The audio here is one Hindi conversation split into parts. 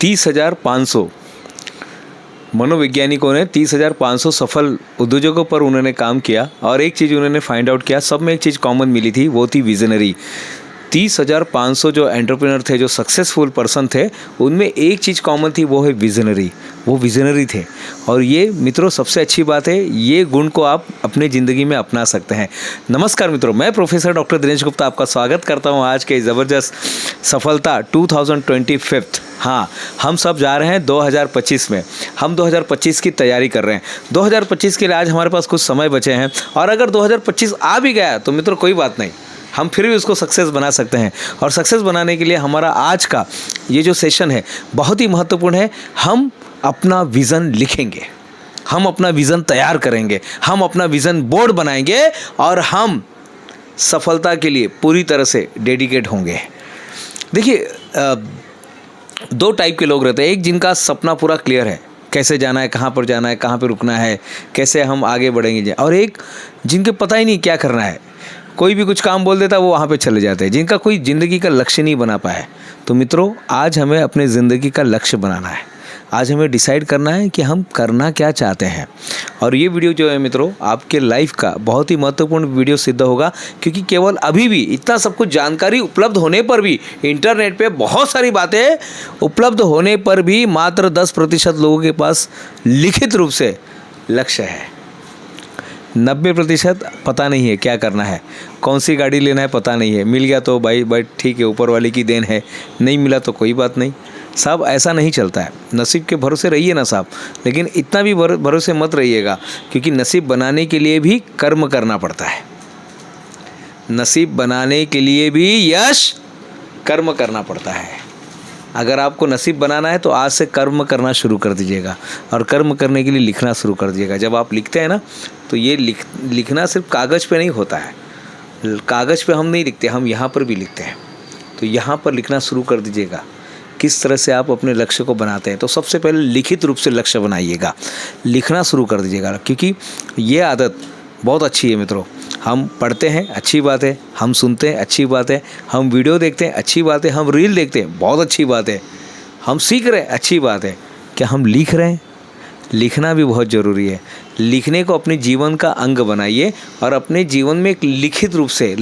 30,500 मनोवैज्ञानिकों ने 30,500 सफल उद्योजकों पर उन्होंने काम किया और एक चीज़ उन्होंने फाइंड आउट किया, सब में एक चीज़ कॉमन मिली थी, वो थी विजनरी। 30,500 जो एंटरप्रेन्योर थे, जो सक्सेसफुल पर्सन थे, उनमें एक चीज़ कॉमन थी, वो है विजनरी। वो विजनरी थे। और ये मित्रों सबसे अच्छी बात है, ये गुण को आप अपने ज़िंदगी में अपना सकते हैं। नमस्कार मित्रों, मैं प्रोफेसर डॉक्टर दिनेश गुप्ता आपका स्वागत करता हूँ आज के ज़बरदस्त सफलता 2025। हाँ, हम सब जा रहे हैं 2025 में। हम 2025 की तैयारी कर रहे हैं। 2025 के लिए आज हमारे पास कुछ समय बचे हैं और अगर 2025 आ भी गया तो मित्रों कोई बात नहीं, हम फिर भी उसको सक्सेस बना सकते हैं। और सक्सेस बनाने के लिए हमारा आज का ये जो सेशन है बहुत ही महत्वपूर्ण है। हम अपना विज़न लिखेंगे, हम अपना विज़न तैयार करेंगे, हम अपना विज़न बोर्ड बनाएंगे और हम सफलता के लिए पूरी तरह से डेडिकेट होंगे। देखिए, दो टाइप के लोग रहते हैं। एक जिनका सपना पूरा क्लियर है, कैसे जाना है, कहाँ पर जाना है, कहाँ पर रुकना है, कैसे हम आगे बढ़ेंगे, और एक जिनके पता ही नहीं क्या करना है, कोई भी कुछ काम बोल देता है वो वहाँ पे चले जाते हैं, जिनका कोई ज़िंदगी का लक्ष्य नहीं बना पाया है। तो मित्रों आज हमें अपने ज़िंदगी का लक्ष्य बनाना है। आज हमें डिसाइड करना है कि हम करना क्या चाहते हैं। और ये वीडियो जो है मित्रों आपके लाइफ का बहुत ही महत्वपूर्ण वीडियो सिद्ध होगा, क्योंकि केवल अभी भी इतना सब कुछ जानकारी उपलब्ध होने पर भी, इंटरनेट पे बहुत सारी बातें उपलब्ध होने पर भी मात्र 10% लोगों के पास लिखित रूप से लक्ष्य है। 90% पता नहीं है क्या करना है, कौन सी गाड़ी लेना है पता नहीं है। मिल गया तो भाई ठीक है, ऊपर वाले की देन है, नहीं मिला तो कोई बात नहीं। साहब ऐसा नहीं चलता है। नसीब के भरोसे रहिए ना साहब, लेकिन इतना भी भरोसे मत रहिएगा, क्योंकि नसीब बनाने के लिए भी कर्म करना पड़ता है। नसीब बनाने के लिए भी यश कर्म करना पड़ता है। अगर आपको नसीब बनाना है तो आज से कर्म करना शुरू कर दीजिएगा, और कर्म करने के लिए लिखना शुरू कर दीजिएगा। जब आप लिखते हैं ना तो ये लिखना सिर्फ कागज़ पे नहीं होता है। कागज़ पे हम नहीं लिखते, हम यहाँ पर भी लिखते हैं। तो यहाँ पर लिखना शुरू कर दीजिएगा किस तरह से आप अपने लक्ष्य को बनाते हैं। तो सबसे पहले लिखित रूप से लक्ष्य बनाइएगा, लिखना शुरू कर दीजिएगा, क्योंकि ये आदत बहुत अच्छी है मित्रों। हम पढ़ते हैं, अच्छी बात है, हम सुनते हैं, अच्छी बात है, हम वीडियो देखते हैं, अच्छी बात है, हम रील देखते हैं, बहुत अच्छी बात है, हम सीख रहे हैं, अच्छी बात है। क्या हम लिख रहे हैं? लिखना भी बहुत ज़रूरी है। लिखने को अपने जीवन का अंग बनाइए और अपने जीवन में एक लिखित रूप से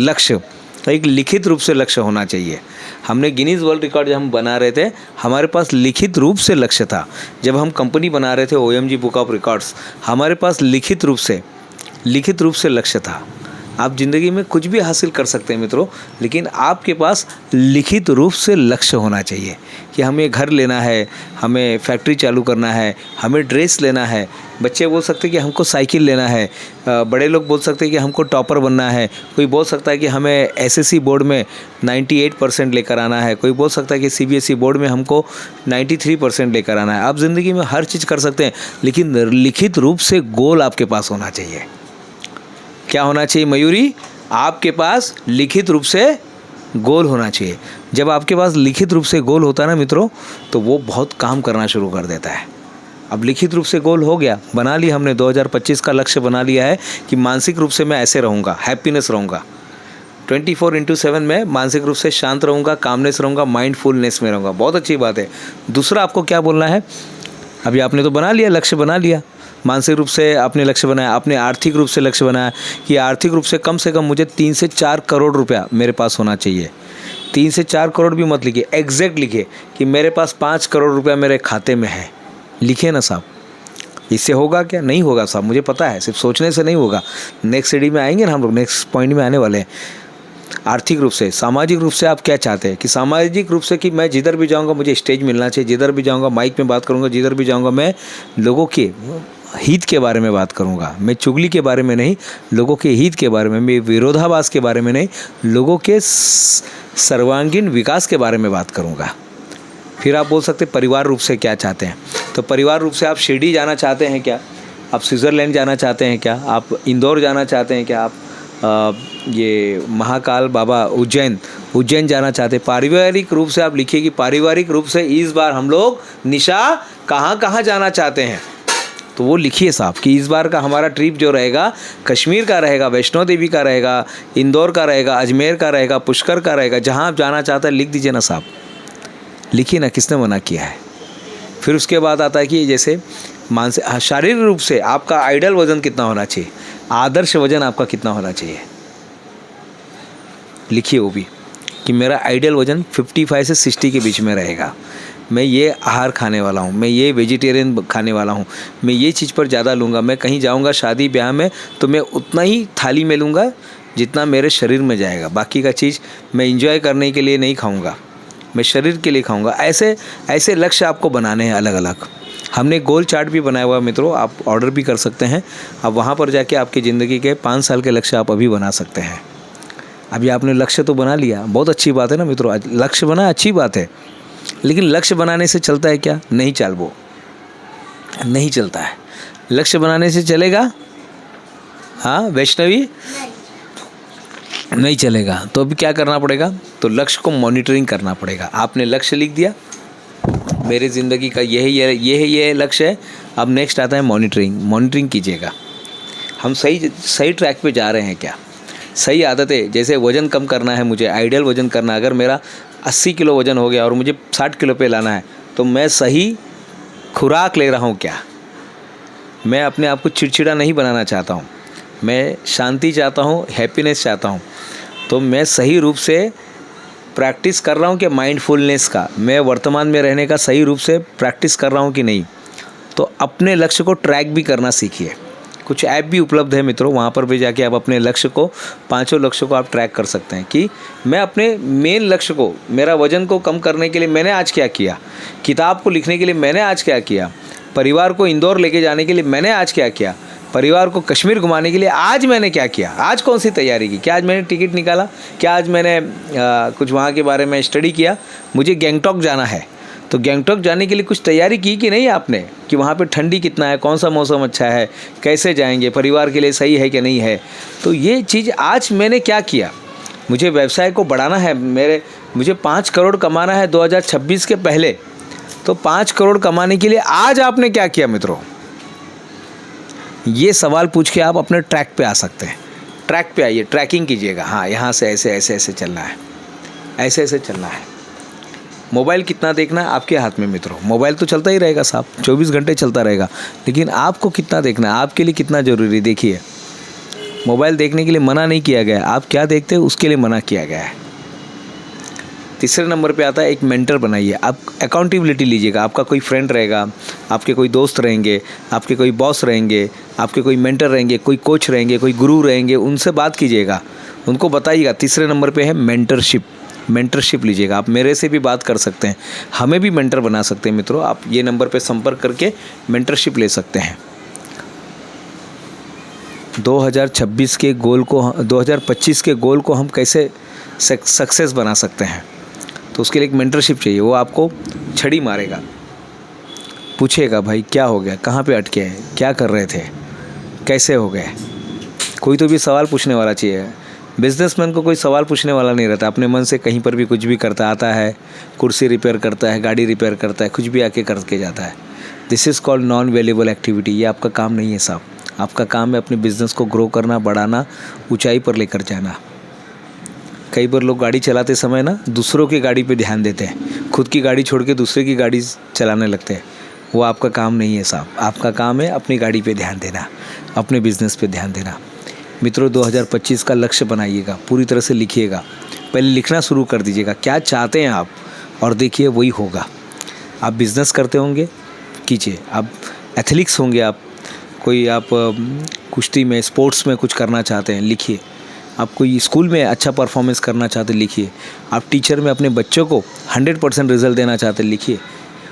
लक्ष्य होना चाहिए। हमने गिनीज़ वर्ल्ड रिकॉर्ड जब हम बना रहे थे, हमारे पास लिखित रूप से लक्ष्य था। जब हम कंपनी बना रहे थे OMG बुक ऑफ रिकॉर्ड्स, हमारे पास लिखित रूप से लक्ष्य था। आप ज़िंदगी में कुछ भी हासिल कर सकते हैं मित्रों, लेकिन आपके पास लिखित रूप से लक्ष्य होना चाहिए कि हमें घर लेना है, हमें फैक्ट्री चालू करना है, हमें ड्रेस लेना है। बच्चे बोल सकते हैं कि हमको साइकिल लेना है, बड़े लोग बोल सकते हैं कि हमको टॉपर बनना है, कोई बोल सकता है कि हमें SSC बोर्ड में 98% लेकर आना है, कोई बोल सकता है कि CBSE बोर्ड में हमको 93% लेकर आना है। आप ज़िंदगी में हर चीज़ कर सकते हैं, लेकिन लिखित रूप से गोल आपके पास होना चाहिए। क्या होना चाहिए मयूरी? आपके पास लिखित रूप से गोल होना चाहिए। जब आपके पास लिखित रूप से गोल होता है ना मित्रों, तो वो बहुत काम करना शुरू कर देता है। अब लिखित रूप से गोल हो गया, बना लिया हमने, 2025 का लक्ष्य बना लिया है कि मानसिक रूप से मैं ऐसे रहूँगा, हैप्पीनेस रहूँगा, 24/7 में मानसिक रूप से शांत रहूँगा, कामनेस रहूँगा, माइंडफुलनेस में रहूँगा। बहुत अच्छी बात है। दूसरा आपको क्या बोलना है? अभी आपने तो बना लिया, लक्ष्य बना लिया, मानसिक रूप से आपने लक्ष्य बनाया, आपने आर्थिक रूप से लक्ष्य बनाया कि आर्थिक रूप से कम मुझे 3 से 4 करोड़ रुपया मेरे पास होना चाहिए। 3 से 4 करोड़ भी मत लिखिए, एग्जैक्ट लिखिए कि मेरे पास 5 करोड़ रुपया मेरे खाते में है। लिखिए ना साहब। इससे होगा क्या? नहीं होगा साहब, मुझे पता है, सिर्फ सोचने से नहीं होगा। नेक्स्ट सीढ़ी में आएंगे ना हम लोग, नेक्स्ट पॉइंट में आने वाले हैं। आर्थिक रूप से, सामाजिक रूप से आप क्या चाहते हैं कि सामाजिक रूप से कि मैं जिधर भी जाऊंगा मुझे स्टेज मिलना चाहिए, जिधर भी जाऊंगा माइक में बात करूंगा, जिधर भी जाऊंगा मैं लोगों के हित के बारे में बात करूंगा। मैं चुगली के बारे में नहीं, लोगों के हित के बारे में, मैं विरोधाभास के बारे में नहीं, लोगों के सर्वांगीण विकास के बारे में बात करूंगा। फिर आप बोल सकते परिवार रूप से क्या चाहते हैं। तो परिवार रूप से आप शिरडी जाना चाहते हैं क्या? आप स्विट्ज़रलैंड जाना चाहते हैं क्या? आप इंदौर जाना चाहते हैं क्या? आप ये महाकाल बाबा उज्जैन जाना चाहते हैं? पारिवारिक रूप से आप लिखिए कि पारिवारिक रूप से इस बार हम लोग निशा कहाँ जाना चाहते हैं। तो वो लिखिए साहब कि इस बार का हमारा ट्रिप जो रहेगा कश्मीर का रहेगा, वैष्णो देवी का रहेगा, इंदौर का रहेगा, अजमेर का रहेगा, पुष्कर का रहेगा। जहाँ आप जाना चाहते हैं लिख दीजिए ना साहब, लिखिए ना, किसने मना किया है। फिर उसके बाद आता है कि जैसे मानसिक शारीरिक रूप से आपका आइडियल वज़न कितना होना चाहिए, आदर्श वज़न आपका कितना होना चाहिए, लिखिए वो भी कि मेरा आइडियल वज़न 55 से 60 के बीच में रहेगा। मैं ये आहार खाने वाला हूँ, मैं ये वेजिटेरियन खाने वाला हूँ, मैं ये चीज़ पर ज़्यादा लूँगा, मैं कहीं जाऊँगा शादी ब्याह में तो मैं उतना ही थाली में लूँगा जितना मेरे शरीर में जाएगा, बाकी का चीज़ मैं इंजॉय करने के लिए नहीं खाऊँगा, मैं शरीर के लिए खाऊँगा। ऐसे लक्ष्य आपको बनाने हैं अलग अलग। हमने गोल चार्ट भी बनाया हुआ है मित्रों, आप ऑर्डर भी कर सकते हैं। अब वहाँ पर जाके आपकी ज़िंदगी के 5 साल के लक्ष्य आप अभी बना सकते हैं। अभी आपने लक्ष्य तो बना लिया, बहुत अच्छी बात है ना मित्रों, लक्ष्य बना अच्छी बात है, लेकिन लक्ष्य बनाने से चलता है क्या? नहीं चाल वो नहीं चलता है। लक्ष्य बनाने से चलेगा? हाँ वैष्णवी, नहीं चलेगा। तो अभी क्या करना पड़ेगा? तो लक्ष्य को मॉनिटरिंग करना पड़ेगा। आपने लक्ष्य लिख दिया, मेरी ज़िंदगी का यही लक्ष्य है। अब नेक्स्ट आता है मॉनिटरिंग कीजिएगा, हम सही ट्रैक पे जा रहे हैं क्या? सही आदतें, जैसे वज़न कम करना है मुझे, आइडियल वज़न करना है। अगर मेरा 80 किलो वज़न हो गया और मुझे 60 किलो पे लाना है, तो मैं सही खुराक ले रहा हूँ क्या? मैं अपने आप को चिड़चिड़ा नहीं बनाना चाहता हूँ, मैं शांति चाहता हूँ, हैप्पीनेस चाहता हूँ। तो मैं सही रूप से प्रैक्टिस कर रहा हूँ कि माइंडफुलनेस का, मैं वर्तमान में रहने का सही रूप से प्रैक्टिस कर रहा हूँ कि नहीं। तो अपने लक्ष्य को ट्रैक भी करना सीखिए। कुछ ऐप भी उपलब्ध है मित्रों, वहाँ पर भी जाके आप अपने लक्ष्य को, 5 लक्ष्यों को आप ट्रैक कर सकते हैं कि मैं अपने मेन लक्ष्य को, मेरा वज़न को कम करने के लिए मैंने आज क्या किया, किताब को लिखने के लिए मैंने आज क्या किया, परिवार को इंदौर लेके जाने के लिए मैंने आज क्या किया, परिवार को कश्मीर घुमाने के लिए आज मैंने क्या किया, आज कौन सी तैयारी की, क्या आज मैंने टिकट निकाला, क्या आज मैंने कुछ वहाँ के बारे में स्टडी किया। मुझे गैंगटॉक जाना है, तो गैंगटॉक जाने के लिए कुछ तैयारी की कि नहीं आपने, कि वहाँ पे ठंडी कितना है, कौन सा मौसम अच्छा है, कैसे जाएंगे, परिवार के लिए सही है कि नहीं है। तो ये चीज़ आज मैंने क्या किया, मुझे व्यवसाय को बढ़ाना है, मुझे 5 करोड़ कमाना है 2026 के पहले। तो 5 करोड़ कमाने के लिए आज आपने क्या किया मित्रों? ये सवाल पूछ के आप अपने ट्रैक पे आ सकते हैं। ट्रैक पे आइए, ट्रैकिंग कीजिएगा। हाँ, यहाँ से ऐसे चलना है, ऐसे चलना है। मोबाइल कितना देखना है आपके हाथ में मित्रों। मोबाइल तो चलता ही रहेगा साहब, 24 घंटे चलता रहेगा, लेकिन आपको कितना देखना है, आपके लिए कितना ज़रूरी। देखिए, मोबाइल देखने के लिए मना नहीं किया गया, आप क्या देखते हैं उसके लिए मना किया गया है। तीसरे नंबर पे आता है एक मेंटर बनाइए। आप अकाउंटेबिलिटी लीजिएगा। आपका कोई फ्रेंड रहेगा, आपके कोई दोस्त रहेंगे, आपके कोई बॉस रहेंगे, आपके कोई मेंटर रहेंगे, कोई कोच रहेंगे, कोई गुरु रहेंगे, उनसे बात कीजिएगा, उनको बताइएगा। तीसरे नंबर पे है मेंटरशिप लीजिएगा। आप मेरे से भी बात कर सकते हैं, हमें भी मेंटर बना सकते हैं मित्रों। आप ये नंबर पे संपर्क करके मेंटरशिप ले सकते हैं। 2026 के गोल को, 2025 के गोल को हम कैसे सक्सेस बना सकते हैं, तो उसके लिए एक मेंटरशिप चाहिए। वो आपको छड़ी मारेगा, पूछेगा भाई क्या हो गया, कहाँ पे अटके हैं, क्या कर रहे थे, कैसे हो गए। कोई तो भी सवाल पूछने वाला चाहिए। बिजनेसमैन को कोई सवाल पूछने वाला नहीं रहता, अपने मन से कहीं पर भी कुछ भी करता आता है, कुर्सी रिपेयर करता है, गाड़ी रिपेयर करता है, कुछ भी आके करके जाता है। This is called non valuable activity. ये आपका काम नहीं है साहब। आपका काम है अपने बिज़नेस को ग्रो करना, बढ़ाना, ऊंचाई पर लेकर जाना। कई बार लोग गाड़ी चलाते समय ना दूसरों की गाड़ी पे ध्यान देते हैं, खुद की गाड़ी छोड़ के दूसरे की गाड़ी चलाने लगते हैं। वो आपका काम नहीं है साहब। आपका काम है अपनी गाड़ी पे ध्यान देना, अपने बिज़नेस पे ध्यान देना। मित्रों, 2025 का लक्ष्य बनाइएगा, पूरी तरह से लिखिएगा। पहले लिखना शुरू कर दीजिएगा, क्या चाहते हैं आप, और देखिए वही होगा। आप बिज़नेस करते होंगे, कीजिए। आप एथलीट्स होंगे, आप कुश्ती में, स्पोर्ट्स में कुछ करना चाहते हैं, लिखिए। आप कोई स्कूल में अच्छा परफॉर्मेंस करना चाहते, लिखिए। आप टीचर में अपने बच्चों को 100% रिजल्ट देना चाहते, लिखिए।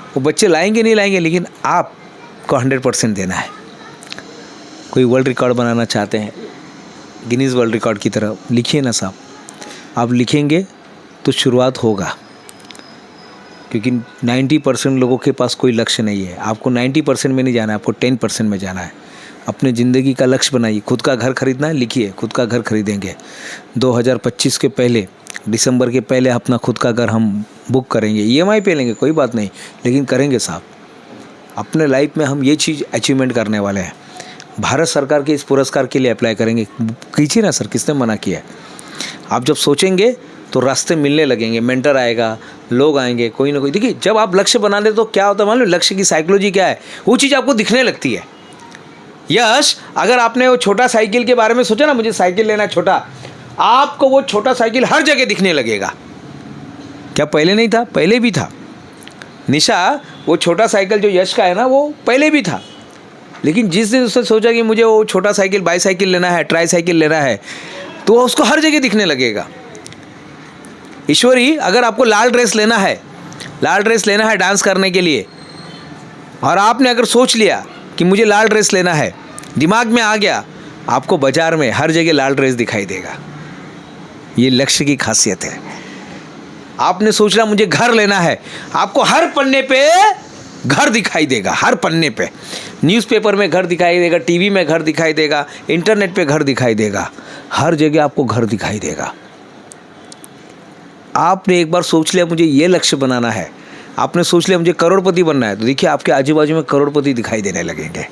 वो बच्चे लाएंगे नहीं लाएंगे, लेकिन आपको 100% देना है। कोई वर्ल्ड रिकॉर्ड बनाना चाहते हैं, गिनीज़ वर्ल्ड रिकॉर्ड की तरह, लिखिए ना साहब। आप लिखेंगे तो शुरुआत होगा, क्योंकि 90% लोगों के पास कोई लक्ष्य नहीं है। आपको 90% में नहीं जाना है, आपको 10% में जाना है। अपने ज़िंदगी का लक्ष्य बनाइए। खुद का घर खरीदना है, लिखिए, खुद का घर खरीदेंगे। 2025 के पहले, दिसंबर के पहले अपना खुद का घर हम बुक करेंगे। EMI पे लेंगे, कोई बात नहीं, लेकिन करेंगे साहब। अपने लाइफ में हम ये चीज़ अचीवमेंट करने वाले हैं। भारत सरकार के इस पुरस्कार के लिए अप्लाई करेंगे। कीजिए ना सर, किसने मना किया है। आप जब सोचेंगे तो रास्ते मिलने लगेंगे, मेंटर आएगा, लोग आएंगे, कोई ना कोई। देखिए जब आप लक्ष्य बना ले तो क्या होता है मालूम है? लक्ष्य की साइकोलॉजी क्या है, वो चीज़ आपको दिखने लगती है। यश, अगर आपने वो छोटा साइकिल के बारे में सोचा ना, मुझे साइकिल लेना है छोटा, आपको वो छोटा साइकिल हर जगह दिखने लगेगा। क्या पहले नहीं था? पहले भी था। निशा, वो छोटा साइकिल जो यश का है ना, वो पहले भी था, लेकिन जिस दिन उसने सोचा कि मुझे वो छोटा साइकिल, बाईसाइकिल लेना है, ट्राई साइकिल लेना है, तो उसको हर जगह दिखने लगेगा। ईश्वरी, अगर आपको लाल ड्रेस लेना है, लाल ड्रेस लेना है डांस करने के लिए, और आपने अगर सोच लिया कि मुझे लाल ड्रेस लेना है, दिमाग में आ गया, आपको बाजार में हर जगह लाल ड्रेस दिखाई देगा। ये लक्ष्य की खासियत है। आपने सोच लिया मुझे घर लेना है, आपको हर पन्ने पे घर दिखाई देगा, हर पन्ने पे। न्यूज़पेपर में घर दिखाई देगा, टीवी में घर दिखाई देगा, इंटरनेट पे घर दिखाई देगा, हर जगह आपको घर दिखाई देगा। आपने एक बार सोच लिया मुझे ये लक्ष्य बनाना है, आपने सोच लिया मुझे करोड़पति बनना है, तो देखिए आपके आजू बाजू में करोड़पति दिखाई देने लगेंगे।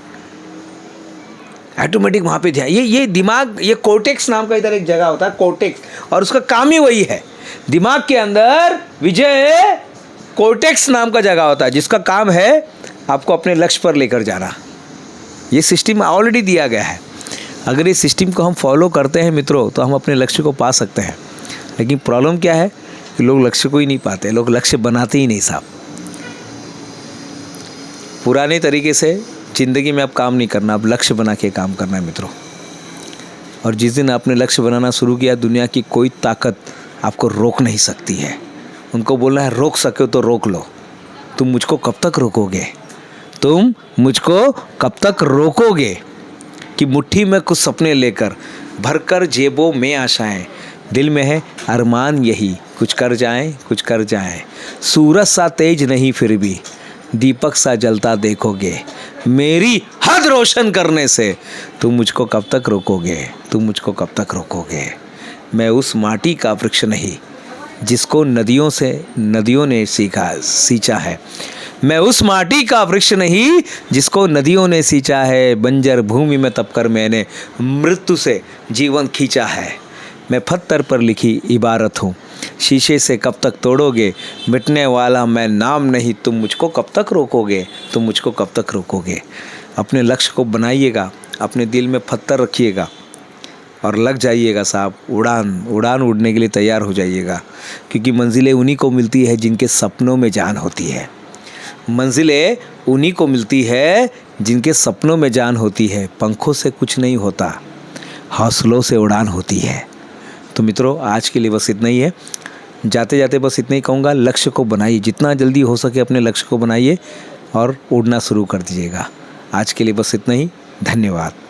ऑटोमेटिक वहाँ पे ध्यान, ये दिमाग, ये कोर्टेक्स नाम का इधर एक जगह होता है, कोर्टेक्स, और उसका काम ही वही है। दिमाग के अंदर विजय कोर्टेक्स नाम का जगह होता है, जिसका काम है आपको अपने लक्ष्य पर लेकर जाना। ये सिस्टम ऑलरेडी दिया गया है। अगर इस सिस्टम को हम फॉलो करते हैं मित्रों, तो हम अपने लक्ष्य को पा सकते हैं। लेकिन प्रॉब्लम क्या है कि लोग लक्ष्य को ही नहीं पाते, लोग लक्ष्य बनाते ही नहीं साहब। पुराने तरीके से ज़िंदगी में अब काम नहीं करना, अब लक्ष्य बना के काम करना है मित्रों। और जिस दिन आपने लक्ष्य बनाना शुरू किया, दुनिया की कोई ताकत आपको रोक नहीं सकती है। उनको बोलना है रोक सके तो रोक लो। तुम मुझको कब तक रोकोगे? तुम मुझको कब तक रोकोगे? कि मुट्ठी में कुछ सपने लेकर, भरकर जेबों में आशाएं, दिल में है अरमान यही, कुछ कर जाएं, कुछ कर जाएं। सूरज सा तेज नहीं फिर भी दीपक सा जलता देखोगे, मेरी हद रोशन करने से तुम मुझको कब तक रोकोगे? तुम मुझको कब तक रोकोगे? मैं उस माटी का वृक्ष नहीं जिसको नदियों ने सींचा है। मैं उस माटी का वृक्ष नहीं जिसको नदियों ने सींचा है। बंजर भूमि में तपकर मैंने मृत्यु से जीवन खींचा है। मैं पत्थर पर लिखी इबारत हूँ, शीशे से कब तक तोड़ोगे? मिटने वाला मैं नाम नहीं, तुम मुझको कब तक रोकोगे? तुम मुझको कब तक रोकोगे? अपने लक्ष्य को बनाइएगा, अपने दिल में पत्थर रखिएगा और लग जाइएगा साहब। उड़ान उड़ने के लिए तैयार हो जाइएगा, क्योंकि मंजिलें उन्हीं को मिलती है जिनके सपनों में जान होती है। मंजिलें उन्हीं को मिलती है जिनके सपनों में जान होती है। पंखों से कुछ नहीं होता, हौसलों से उड़ान होती है। तो मित्रों, आज के लिए बस इतना ही है। जाते जाते बस इतना ही कहूँगा, लक्ष्य को बनाइए, जितना जल्दी हो सके अपने लक्ष्य को बनाइए और उड़ना शुरू कर दीजिएगा। आज के लिए बस इतना ही। धन्यवाद।